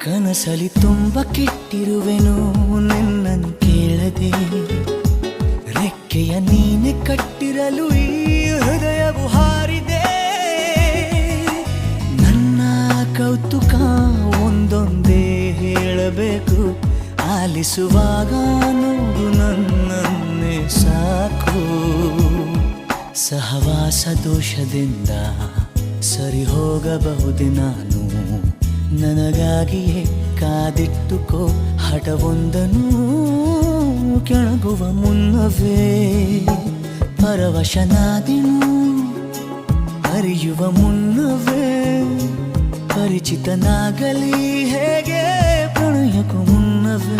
ಕನಸಲಿ ತುಂಬ ಕೆಟ್ಟಿರುವೆನು ನಿನ್ನನ್ನು ಕೇಳದೆ, ರೆಕ್ಕೆಯ ನೀನೆ ಕಟ್ಟಿರಲು ಈ ಹೃದಯವು ಹಾರಿದೆ. ನನ್ನ ಕೌತುಕ ಒಂದೊಂದೇ ಹೇಳಬೇಕು, ಆಲಿಸುವಾಗ ನೋಡು ನನ್ನನ್ನೇ ಸಾಕು. ಸಹವಾಸ ದೋಷದಿಂದ ಸರಿ ಹೋಗಬಹುದೇ ನಾನು, ನನಗಾಗಿಯೇ ಕಾದಿಟ್ಟುಕೋ ಹಠವೊಂದನು. ಕೆಳಗುವ ಮುನ್ನವೇ ಪರವಶನಾದೆನು, ಅರಿಯುವ ಮುನ್ನವೇ ಪರಿಚಿತನಾಗಲಿ ಹೇಗೆ ಪ್ರಣಯಕ್ಕೂ ಮುನ್ನವೇ.